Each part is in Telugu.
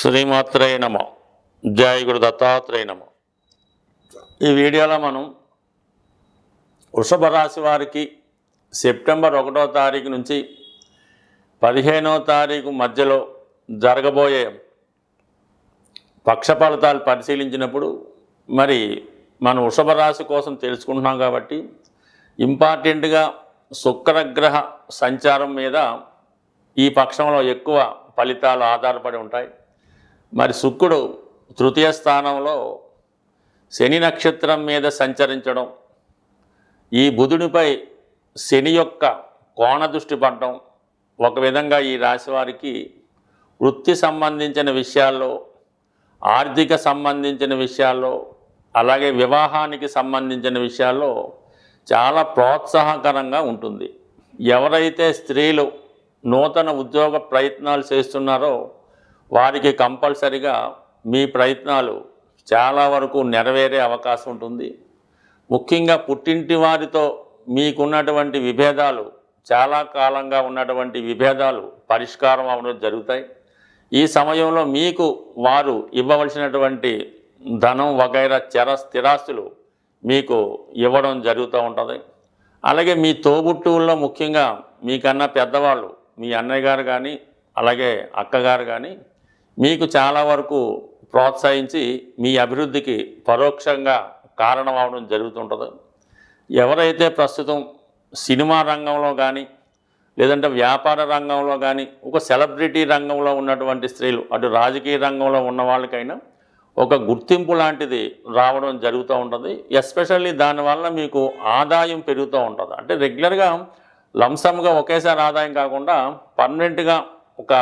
శ్రీమాత్రే నమః. జై గురు దత్తాత్రేయ నమః. ఈ వీడియోలో మనం వృషభ రాశి వారికి సెప్టెంబర్ 1వ తారీఖు నుంచి 15వ తారీఖు మధ్యలో జరగబోయే పక్ష ఫలితాలు పరిశీలించినప్పుడు మరి మనం వృషభ రాశి కోసం తెలుసుకుంటున్నాం కాబట్టి ఇంపార్టెంట్గా శుక్రగ్రహ సంచారం మీద ఈ పక్షంలో ఎక్కువ ఫలితాలు ఆధారపడి ఉంటాయి. మరి శుక్రుడు తృతీయ స్థానంలో శని నక్షత్రం మీద సంచరించడం, ఈ బుధుడిపై శని యొక్క కోణ దృష్టి పడడం ఒక విధంగా ఈ రాశి వారికి వృత్తి సంబంధించిన విషయాల్లో, ఆర్థిక సంబంధించిన విషయాల్లో, అలాగే వివాహానికి సంబంధించిన విషయాల్లో చాలా ప్రోత్సాహకరంగా ఉంటుంది. ఎవరైతే స్త్రీలు నూతన ఉద్యోగ ప్రయత్నాలు చేస్తున్నారో వారికి కంపల్సరిగా మీ ప్రయత్నాలు చాలా వరకు నెరవేరే అవకాశం ఉంటుంది. ముఖ్యంగా పుట్టింటి వారితో మీకున్నటువంటి విభేదాలు, చాలా కాలంగా ఉన్నటువంటి విభేదాలు పరిష్కారం అవ్వడం జరుగుతాయి. ఈ సమయంలో మీకు వారు ఇవ్వవలసినటువంటి ధనం వగైరా స్థిరాస్తులు మీకు ఇవ్వడం జరుగుతూ ఉంటుంది. అలాగే మీ తోబుట్టువుల్లో ముఖ్యంగా మీకన్నా పెద్దవాళ్ళు, మీ అన్నయ్య గారు కానీ అలాగే అక్కగారు కానీ మీకు చాలా వరకు ప్రోత్సహించి మీ అభివృద్ధికి పరోక్షంగా కారణం అవడం జరుగుతుంటుంది. ఎవరైతే ప్రస్తుతం సినిమా రంగంలో కానీ లేదంటే వ్యాపార రంగంలో కానీ ఒక సెలబ్రిటీ రంగంలో ఉన్నటువంటి స్త్రీలు, అటు రాజకీయ రంగంలో ఉన్న వాళ్ళకైనా ఒక గుర్తింపు లాంటిది రావడం జరుగుతూ ఉంటుంది. ఎస్పెషల్లీ దానివల్ల మీకు ఆదాయం పెరుగుతూ ఉంటుంది. అంటే రెగ్యులర్గా లంసమ్గా ఒకేసారి ఆదాయం కాకుండా పర్మనెంట్గా ఒక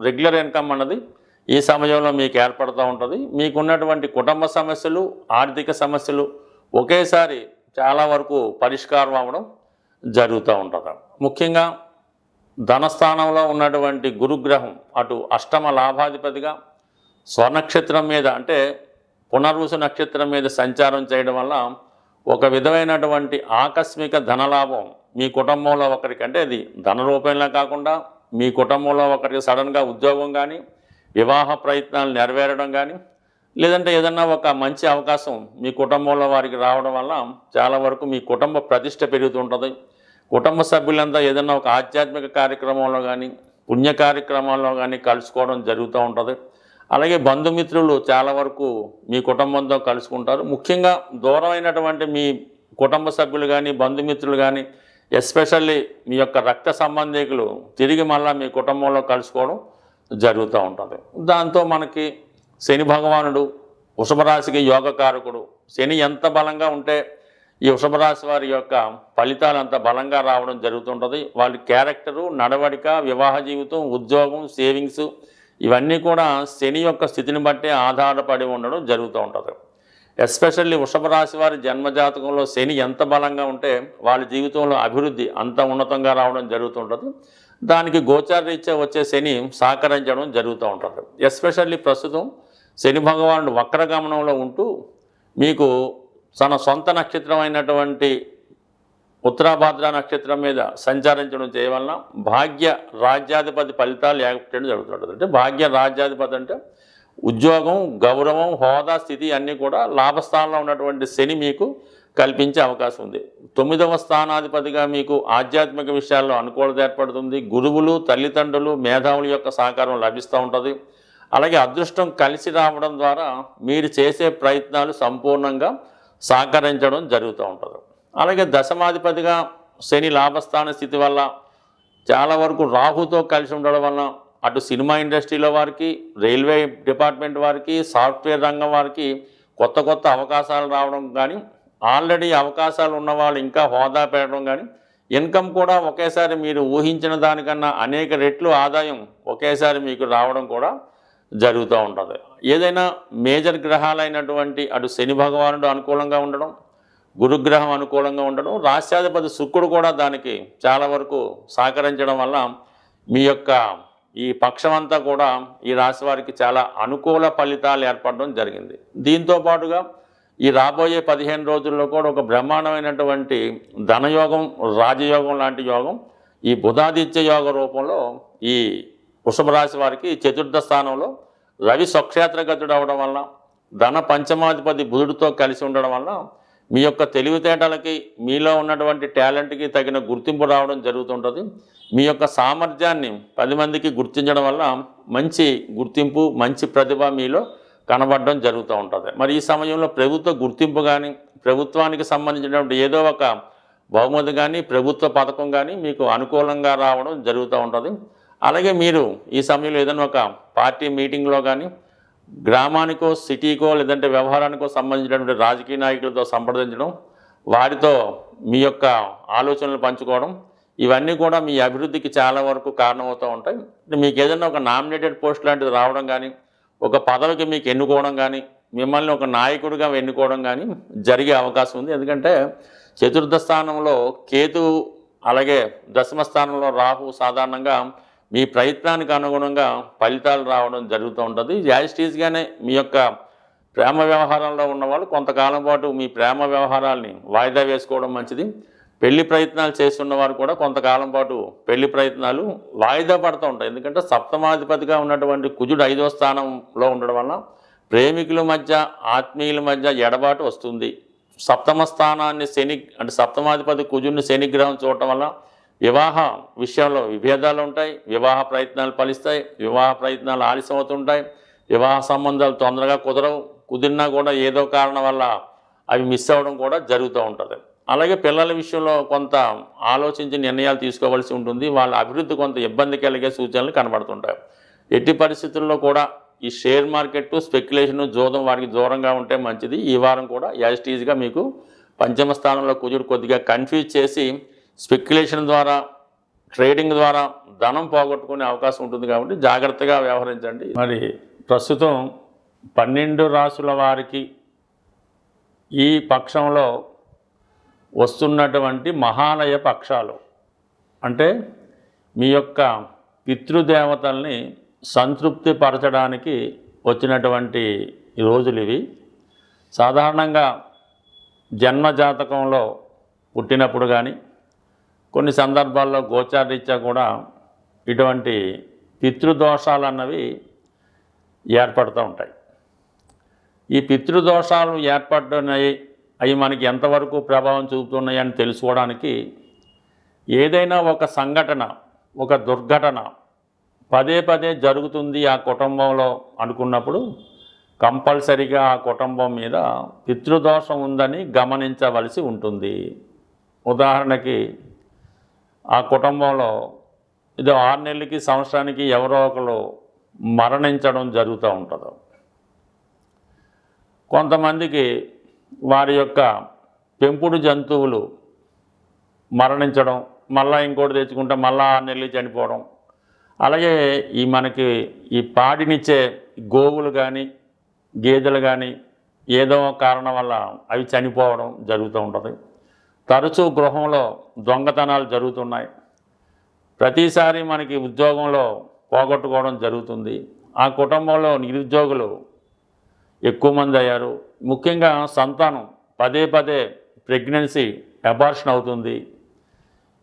రెగ్యులర్ ఇన్కమ్ అన్నది ఈ సమయంలో మీకు ఏర్పడుతూ ఉంటుంది. మీకున్నటువంటి కుటుంబ సమస్యలు, ఆర్థిక సమస్యలు ఒకేసారి చాలా వరకు పరిష్కారం అవ్వడం జరుగుతూ ఉంటుంది. ముఖ్యంగా ధనస్థానంలో ఉన్నటువంటి గురుగ్రహం అటు అష్టమ లాభాధిపతిగా స్వర్నక్షత్రం మీద అంటే పునర్వసు నక్షత్రం మీద సంచారం చేయడం వల్ల ఒక విధమైనటువంటి ఆకస్మిక ధనలాభం మీ కుటుంబంలో ఒకరికి, అంటే అది ధన రూపంలో కాకుండా మీ కుటుంబంలో ఒకరికి సడన్గా ఉద్యోగం కానీ, వివాహ ప్రయత్నాలు నెరవేరడం కానీ, లేదంటే ఏదన్నా ఒక మంచి అవకాశం మీ కుటుంబంలో వారికి రావడం వల్ల చాలా వరకు మీ కుటుంబ ప్రతిష్ట పెరుగుతుంటుంది. కుటుంబ సభ్యులంతా ఏదన్నా ఒక ఆధ్యాత్మిక కార్యక్రమంలో కానీ, పుణ్య కార్యక్రమాల్లో కానీ కలుసుకోవడం జరుగుతూ ఉంటుంది. అలాగే బంధుమిత్రులు చాలా వరకు మీ కుటుంబంతో కలుసుకుంటారు. ముఖ్యంగా దూరమైనటువంటి మీ కుటుంబ సభ్యులు కానీ, బంధుమిత్రులు కానీ, ఎస్పెషల్లీ మీ యొక్క రక్త సంబంధికులు తిరిగి మళ్ళీ మీ కుటుంబంలో కలుసుకోవడం జరుగుతూ ఉంటుంది. దాంతో మనకి శని భగవానుడు వృషభ రాశికి యోగకారకుడు. శని ఎంత బలంగా ఉంటే ఈ వృషభ రాశి వారి యొక్క ఫలితాలు అంత బలంగా రావడం జరుగుతుంటుంది. వాళ్ళ క్యారెక్టరు, నడవడిక, వివాహ జీవితం, ఉద్యోగం, సేవింగ్స్ ఇవన్నీ కూడా శని యొక్క స్థితిని బట్టే ఆధారపడి ఉండడం జరుగుతూ ఉంటుంది. ఎస్పెషల్లీ వృషభ రాశి వారి జన్మజాతకంలో శని ఎంత బలంగా ఉంటే వాళ్ళ జీవితంలో అభివృద్ధి అంత ఉన్నతంగా రావడం జరుగుతుంటుంది. దానికి గోచారరీత్యా వచ్చే శని సహకరించడం జరుగుతూ ఉంటుంది. ఎస్పెషల్లీ ప్రస్తుతం శని భగవానుడు వక్రగమనంలో ఉంటూ మీకు తన సొంత నక్షత్రం అయినటువంటి ఉత్తరాభాద్ర నక్షత్రం మీద సంచరించడం చేయవలన భాగ్య రాజ్యాధిపతి ఫలితాలు ఏర్పడడం జరుగుతుంటుంది. అంటే భాగ్య రాజ్యాధిపతి అంటే ఉద్యోగం, గౌరవం, హోదా, స్థితి అన్నీ కూడా లాభస్థానంలో ఉన్నటువంటి శని మీకు కల్పించే అవకాశం ఉంది. 9వ స్థానాధిపతిగా మీకు ఆధ్యాత్మిక విషయాల్లో అనుకూలత ఏర్పడుతుంది. గురువులు, తల్లిదండ్రులు, మేధావుల యొక్క సహకారం లభిస్తూ ఉంటుంది. అలాగే అదృష్టం కలిసి రావడం ద్వారా మీరు చేసే ప్రయత్నాలు సంపూర్ణంగా సహకరించడం జరుగుతూ ఉంటుంది. అలాగే దశమాధిపతిగా శని లాభస్థాన స్థితి వల్ల చాలా వరకు రాహుతో కలిసి ఉండడం వల్ల అటు సినిమా ఇండస్ట్రీలో వారికి, రైల్వే డిపార్ట్మెంట్ వారికి, సాఫ్ట్వేర్ రంగం వారికి కొత్త కొత్త అవకాశాలు రావడం కానీ, ఆల్రెడీ అవకాశాలు ఉన్నవాళ్ళు ఇంకా హోదా పెరగడం కానీ, ఇన్కమ్ కూడా ఒకేసారి మీరు ఊహించిన దానికన్నా అనేక రెట్లు ఆదాయం ఒకేసారి మీకు రావడం కూడా జరుగుతూ ఉంటుంది. ఏదైనా మేజర్ గ్రహాలైనటువంటి అటు శని భగవానుడు అనుకూలంగా ఉండడం, గురుగ్రహం అనుకూలంగా ఉండడం, రాశ్యాధిపతి శుక్రుడు కూడా దానికి చాలా వరకు సహకరించడం వల్ల మీ యొక్క ఈ పక్షమంతా కూడా ఈ రాశి వారికి చాలా అనుకూల ఫలితాలు ఏర్పడడం జరిగింది. దీంతో పాటుగా ఈ రాబోయే 15 రోజుల్లో కూడా ఒక బ్రహ్మాండమైనటువంటి ధనయోగం, రాజయోగం లాంటి యోగం ఈ బుధాదిత్య యోగ రూపంలో ఈ వృషభ రాశి వారికి చతుర్థ స్థానంలో రవి స్వక్షేత్రగతుడు అవడం వల్ల, ధన పంచమాధిపతి బుధుడితో కలిసి ఉండడం వల్ల మీ యొక్క తెలివితేటలకి, మీలో ఉన్నటువంటి టాలెంట్కి తగిన గుర్తింపు రావడం జరుగుతుంటుంది. మీ యొక్క సామర్థ్యాన్ని 10 మందికి గుర్తించడం వల్ల మంచి గుర్తింపు, మంచి ప్రతిభ మీలో కనబడడం జరుగుతూ ఉంటుంది. మరి ఈ సమయంలో ప్రభుత్వ గుర్తింపు కానీ, ప్రభుత్వానికి సంబంధించినటువంటి ఏదో ఒక బహుమతి కానీ, ప్రభుత్వ పథకం కానీ మీకు అనుకూలంగా రావడం జరుగుతూ ఉంటుంది. అలాగే మీరు ఈ సమయంలో ఏదైనా ఒక పార్టీ మీటింగ్లో కానీ, గ్రామానికో, సిటీకో, లేదంటే వ్యవహారానికో సంబంధించినటువంటి రాజకీయ నాయకులతో సంప్రదించడం, వారితో మీ యొక్క ఆలోచనలు పంచుకోవడం, ఇవన్నీ కూడా మీ అభివృద్ధికి చాలా వరకు కారణమవుతూ ఉంటాయి. మీకు ఏదైనా ఒక నామినేటెడ్ పోస్ట్ లాంటిది రావడం కానీ, ఒక పదవికి మీకు ఎన్నుకోవడం కానీ, మిమ్మల్ని ఒక నాయకుడిగా ఎన్నుకోవడం కానీ జరిగే అవకాశం ఉంది. ఎందుకంటే చతుర్థ స్థానంలో కేతు, అలాగే దశమ స్థానంలో రాహు సాధారణంగా మీ ప్రయత్నానికి అనుగుణంగా ఫలితాలు రావడం జరుగుతూ ఉంటుంది. యాజిటీస్గానే మీ యొక్క ప్రేమ వ్యవహారంలో ఉన్నవాళ్ళు కొంతకాలం పాటు మీ ప్రేమ వ్యవహారాల్ని వాయిదా వేసుకోవడం మంచిది. పెళ్లి ప్రయత్నాలు చేస్తున్నవారు కూడా కొంతకాలం పాటు పెళ్లి ప్రయత్నాలు వాయిదా పడుతూ ఉంటాయి. ఎందుకంటే సప్తమాధిపతిగా ఉన్నటువంటి కుజుడు 5వ స్థానంలో ఉండడం వల్ల ప్రేమికుల మధ్య, ఆత్మీయుల మధ్య ఎడబాటు వస్తుంది. సప్తమ స్థానాన్ని శని, అంటే సప్తమాధిపతి కుజుడిని శనిగ్రహం చూడటం వల్ల వివాహ విషయంలో విభేదాలు ఉంటాయి, వివాహ ప్రయత్నాలు ఫలిస్తాయి, వివాహ ప్రయత్నాలు ఆలస్యం అవుతుంటాయి, వివాహ సంబంధాలు తొందరగా కుదిరినా కూడా ఏదో కారణం వల్ల అవి మిస్ అవ్వడం కూడా జరుగుతూ ఉంటుంది. అలాగే పిల్లల విషయంలో కొంత ఆలోచించి నిర్ణయాలు తీసుకోవాల్సి ఉంటుంది. వాళ్ళ అభివృద్ధి కొంత ఇబ్బంది కలిగే సూచనలు కనబడుతుంటాయి. ఎట్టి పరిస్థితుల్లో కూడా ఈ షేర్ మార్కెట్, స్పెక్యులేషను, జోదం వారికి దూరంగా ఉంటే మంచిది. ఈ వారం కూడా యాజిటీస్గా మీకు పంచమ స్థానంలో కుజుడు కొద్దిగా కన్ఫ్యూజ్ చేసి స్పెక్యులేషన్ ద్వారా, ట్రేడింగ్ ద్వారా ధనం పోగొట్టుకునే అవకాశం ఉంటుంది. కాబట్టి జాగ్రత్తగా వ్యవహరించండి. మరి ప్రస్తుతం 12 రాసుల వారికి ఈ పక్షంలో వస్తున్నటువంటి మహాలయ పక్షాలు, అంటే మీ యొక్క పితృదేవతల్ని సంతృప్తి పరచడానికి వచ్చినటువంటి రోజులు ఇవి. సాధారణంగా జన్మజాతకంలో పుట్టినప్పుడు కానీ, కొన్ని సందర్భాల్లో గోచారరీత్యా కూడా ఇటువంటి పితృదోషాలు అన్నవి ఏర్పడుతూ ఉంటాయి. ఈ పితృదోషాలు ఏర్పడుతున్నాయి, అవి మనకి ఎంతవరకు ప్రభావం చూపుతున్నాయి అని తెలుసుకోవడానికి ఏదైనా ఒక సంఘటన, ఒక దుర్ఘటన పదే పదే జరుగుతుంది ఆ కుటుంబంలో అనుకున్నప్పుడు కంపల్సరిగా ఆ కుటుంబం మీద పితృదోషం ఉందని గమనించవలసి ఉంటుంది. ఉదాహరణకి ఆ కుటుంబంలో ఇది 6 నెలలకి, సంవత్సరానికి ఎవరో ఒకరు మరణించడం జరుగుతూ ఉంటుంది. కొంతమందికి వారి యొక్క పెంపుడు జంతువులు మరణించడం, మళ్ళీ ఇంకోటి తెచ్చుకుంటే మళ్ళీ 6 నెలలు చనిపోవడం, అలాగే మనకి ఈ పాడినిచ్చే గోవులు కానీ, గేదెలు కానీ ఏదో కారణం వల్ల అవి చనిపోవడం జరుగుతూ ఉంటుంది. తరచూ గృహంలో దొంగతనాలు జరుగుతున్నాయి. ప్రతిసారి మనకి ఉద్యోగంలో పోగొట్టుకోవడం జరుగుతుంది. ఆ కుటుంబంలో నిరుద్యోగులు ఎక్కువ మంది అయ్యారు. ముఖ్యంగా సంతానం పదే పదే ప్రెగ్నెన్సీ అబార్షన్ అవుతుంది.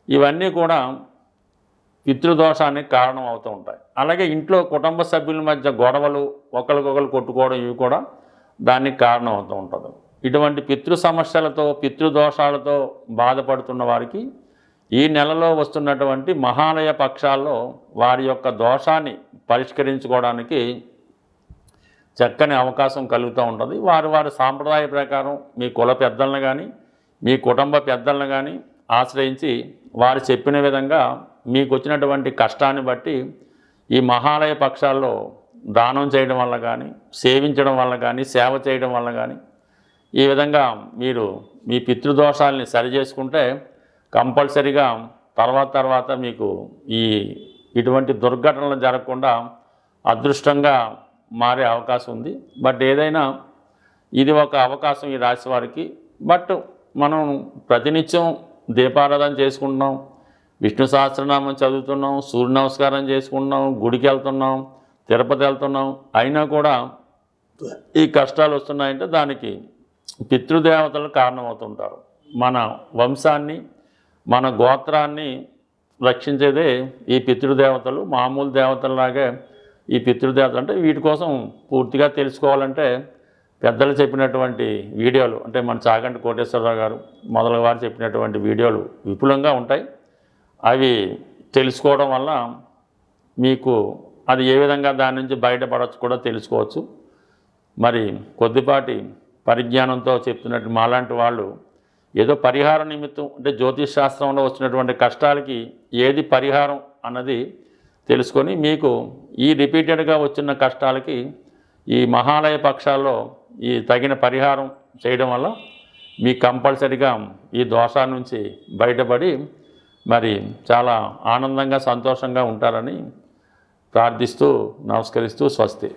ఇవన్నీ కూడా పితృదోషానికి కారణం అవుతూ ఉంటాయి. అలాగే ఇంట్లో కుటుంబ సభ్యుల మధ్య గొడవలు, ఒకరికొకరు కొట్టుకోవడం, ఇవి కూడా దానికి కారణం అవుతూ ఉంటుంది. ఇటువంటి పితృ సమస్యలతో, పితృదోషాలతో బాధపడుతున్న వారికి ఈ నెలలో వస్తున్నటువంటి మహాలయ పక్షాల్లో వారి యొక్క దోషాన్ని పరిష్కరించుకోవడానికి చక్కని అవకాశం కలుగుతూ ఉంటుంది. వారి సాంప్రదాయ ప్రకారం మీ కుల పెద్దలను కానీ, మీ కుటుంబ పెద్దలను కానీ ఆశ్రయించి వారు చెప్పిన విధంగా మీకు వచ్చినటువంటి కష్టాన్ని బట్టి ఈ మహాలయ పక్షాల్లో దానం చేయడం వల్ల కానీ, సేవించడం వల్ల కానీ, సేవ చేయడం వల్ల కానీ, ఈ విధంగా మీరు మీ పితృదోషాలని సరిచేసుకుంటే కంపల్సరిగా తర్వాత మీకు ఇటువంటి దుర్ఘటనలు జరగకుండా అదృష్టంగా మారే అవకాశం ఉంది. బట్ ఏదైనా ఇది ఒక అవకాశం ఈ రాశి వారికి. బట్ మనం ప్రతినిత్యం దీపారాధన చేసుకుంటున్నాం, విష్ణు సహస్రనామం చదువుతున్నాం, సూర్య నమస్కారం చేసుకుంటున్నాం, గుడికి వెళ్తున్నాం, తిరుపతి వెళ్తున్నాం, అయినా కూడా ఈ కష్టాలు వస్తున్నాయంటే దానికి పితృదేవతలు కారణమవుతుంటారు. మన వంశాన్ని, మన గోత్రాన్ని రక్షించేదే ఈ పితృదేవతలు. మామూలు దేవతలలాగే ఈ పితృదేవతలు అంటే వీటి కోసం పూర్తిగా తెలుసుకోవాలంటే పెద్దలు చెప్పినటువంటి వీడియోలు అంటే మన చాగంటి కోటేశ్వరరావు గారు మొదలగు వారు చెప్పినటువంటి వీడియోలు విపులంగా ఉంటాయి. అవి తెలుసుకోవడం వల్ల మీకు అది ఏ విధంగా దాని నుంచి బయటపడవచ్చు కూడా తెలుసుకోవచ్చు. మరి కొద్దిపాటి పరిజ్ఞానంతో చెప్తున్నట్టు మాలాంటి వాళ్ళు ఏదో పరిహార నిమిత్తం అంటే జ్యోతిష్ శాస్త్రంలో వచ్చినటువంటి కష్టాలకి ఏది పరిహారం అన్నది తెలుసుకొని మీకు ఈ రిపీటెడ్గా వచ్చిన కష్టాలకి ఈ మహాలయ పక్షాల్లో ఈ తగిన పరిహారం చేయడం వల్ల మీకు కంపల్సరిగా ఈ దోషాల నుంచి బయటపడి మరి చాలా ఆనందంగా సంతోషంగా ఉంటారని ప్రార్థిస్తూ నమస్కరిస్తూ స్వస్తి.